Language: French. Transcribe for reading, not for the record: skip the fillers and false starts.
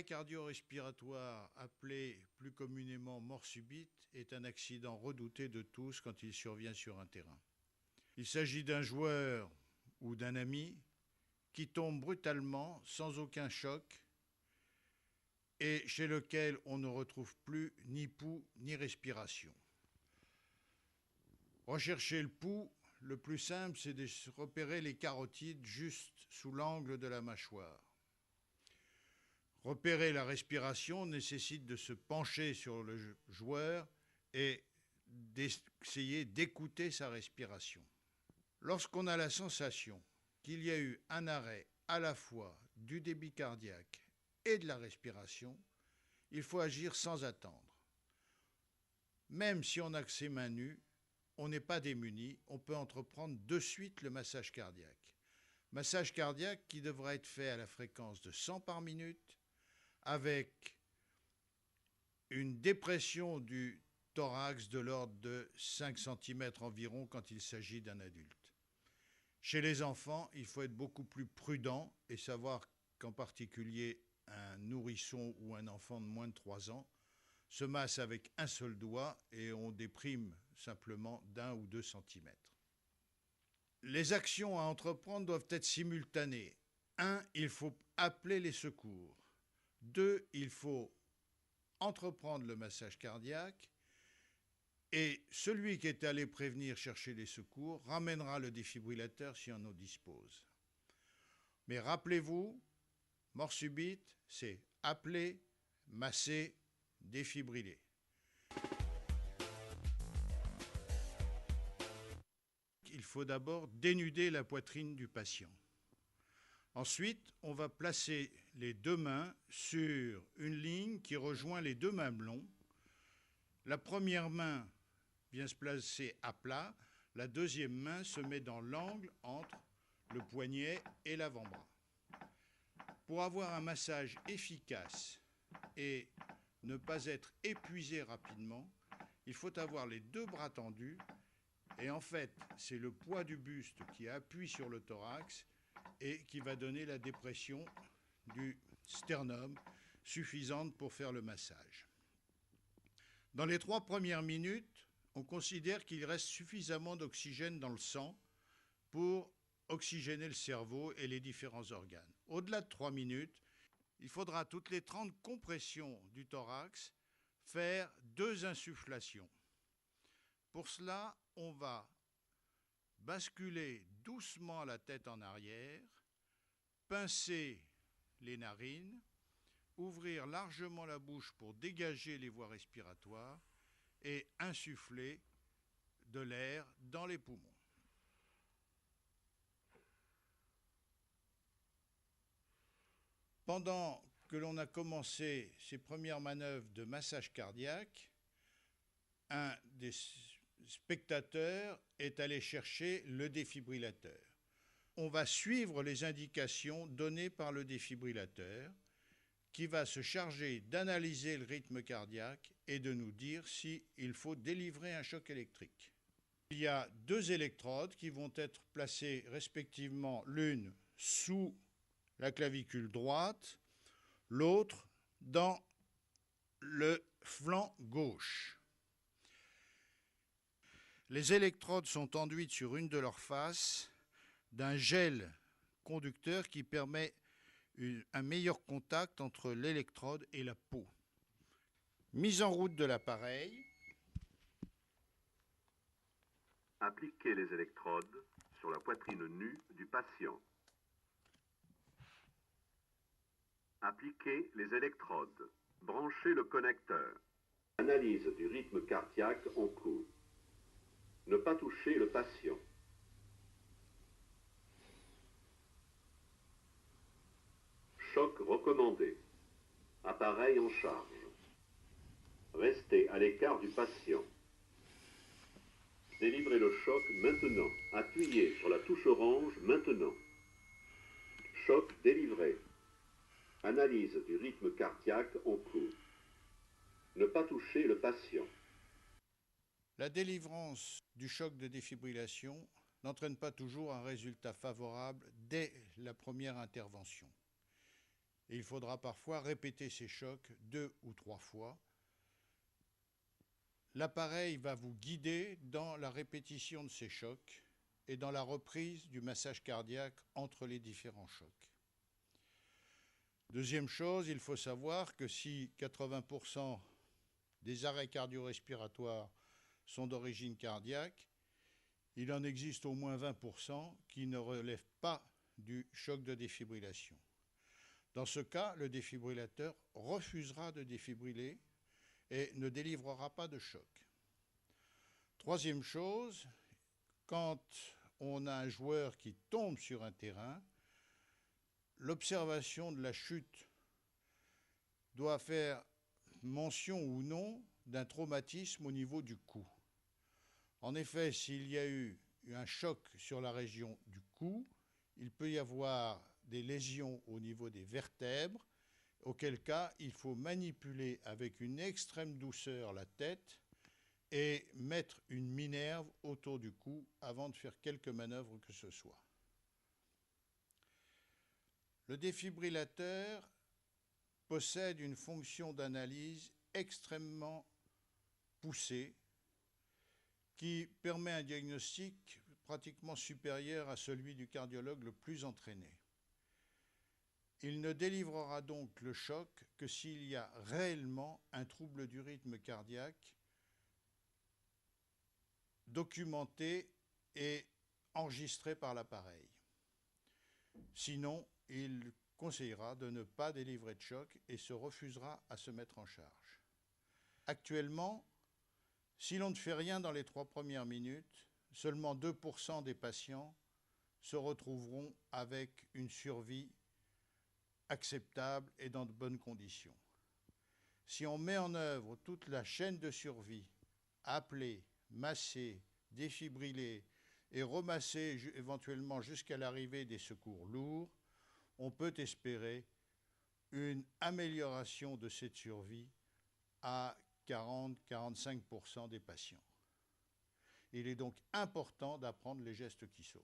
L'arrêt cardio-respiratoire, appelé plus communément mort subite, est un accident redouté de tous quand il survient sur un terrain. Il s'agit d'un joueur ou d'un ami qui tombe brutalement, sans aucun choc, et chez lequel on ne retrouve plus ni pouls ni respiration. Rechercher le pouls, le plus simple, c'est de repérer les carotides juste sous l'angle de la mâchoire. Repérer la respiration nécessite de se pencher sur le joueur et d'essayer d'écouter sa respiration. Lorsqu'on a la sensation qu'il y a eu un arrêt à la fois du débit cardiaque et de la respiration, il faut agir sans attendre. Même si on a que ses mains nues, on n'est pas démuni, on peut entreprendre de suite le massage cardiaque. Massage cardiaque qui devra être fait à la fréquence de 100 par minute, avec une dépression du thorax de l'ordre de 5 cm environ quand il s'agit d'un adulte. Chez les enfants, il faut être beaucoup plus prudent et savoir qu'en particulier un nourrisson ou un enfant de moins de 3 ans se masse avec un seul doigt et on déprime simplement d'1 ou 2 cm. Les actions à entreprendre doivent être simultanées. 1, il faut appeler les secours. 2, il faut entreprendre le massage cardiaque et celui qui est allé prévenir chercher les secours ramènera le défibrillateur si on en dispose. Mais rappelez-vous, mort subite, c'est appeler, masser, défibriller. Il faut d'abord dénuder la poitrine du patient. Ensuite, on va placer les deux mains sur une ligne qui rejoint les deux mamelons. La première main vient se placer à plat, la deuxième main se met dans l'angle entre le poignet et l'avant-bras. Pour avoir un massage efficace et ne pas être épuisé rapidement, il faut avoir les deux bras tendus et en fait, c'est le poids du buste qui appuie sur le thorax et qui va donner la dépression du sternum suffisante pour faire le massage. Dans les 3 premières minutes, on considère qu'il reste suffisamment d'oxygène dans le sang pour oxygéner le cerveau et les différents organes. Au-delà de 3 minutes, il faudra toutes les 30 compressions du thorax faire 2 insufflations. Pour cela, on va basculer doucement la tête en arrière, pincer les narines, ouvrir largement la bouche pour dégager les voies respiratoires et insuffler de l'air dans les poumons. Pendant que l'on a commencé ces premières manœuvres de massage cardiaque, un des spectateur est allé chercher le défibrillateur. On va suivre les indications données par le défibrillateur qui va se charger d'analyser le rythme cardiaque et de nous dire s'il faut délivrer un choc électrique. Il y a 2 électrodes qui vont être placées respectivement l'une sous la clavicule droite, l'autre dans le flanc gauche. Les électrodes sont enduites sur une de leurs faces d'un gel conducteur qui permet un meilleur contact entre l'électrode et la peau. Mise en route de l'appareil. Appliquez les électrodes sur la poitrine nue du patient. Appliquez les électrodes. Branchez le connecteur. Analyse du rythme cardiaque en cours. Ne pas toucher le patient. Choc recommandé. Appareil en charge. Restez à l'écart du patient. Délivrez le choc maintenant. Appuyez sur la touche orange maintenant. Choc délivré. Analyse du rythme cardiaque en cours. Ne pas toucher le patient. La délivrance du choc de défibrillation n'entraîne pas toujours un résultat favorable dès la première intervention. Et il faudra parfois répéter ces chocs 2 ou 3 fois. L'appareil va vous guider dans la répétition de ces chocs et dans la reprise du massage cardiaque entre les différents chocs. Deuxième chose, il faut savoir que si 80% des arrêts cardio-respiratoires sont d'origine cardiaque, il en existe au moins 20% qui ne relèvent pas du choc de défibrillation. Dans ce cas, le défibrillateur refusera de défibriller et ne délivrera pas de choc. Troisième chose, quand on a un joueur qui tombe sur un terrain, l'observation de la chute doit faire mention ou non d'un traumatisme au niveau du cou. En effet, s'il y a eu un choc sur la région du cou, il peut y avoir des lésions au niveau des vertèbres, auquel cas il faut manipuler avec une extrême douceur la tête et mettre une minerve autour du cou avant de faire quelque manœuvre que ce soit. Le défibrillateur possède une fonction d'analyse extrêmement poussée qui permet un diagnostic pratiquement supérieur à celui du cardiologue le plus entraîné. Il ne délivrera donc le choc que s'il y a réellement un trouble du rythme cardiaque documenté et enregistré par l'appareil. Sinon, il conseillera de ne pas délivrer de choc et se refusera à se mettre en charge. Actuellement, si l'on ne fait rien dans les 3 premières minutes, seulement 2% des patients se retrouveront avec une survie acceptable et dans de bonnes conditions. Si on met en œuvre toute la chaîne de survie, appeler, masser, défibriller et remasser éventuellement jusqu'à l'arrivée des secours lourds, on peut espérer une amélioration de cette survie à 40-45% des patients. Il est donc important d'apprendre les gestes qui sauvent.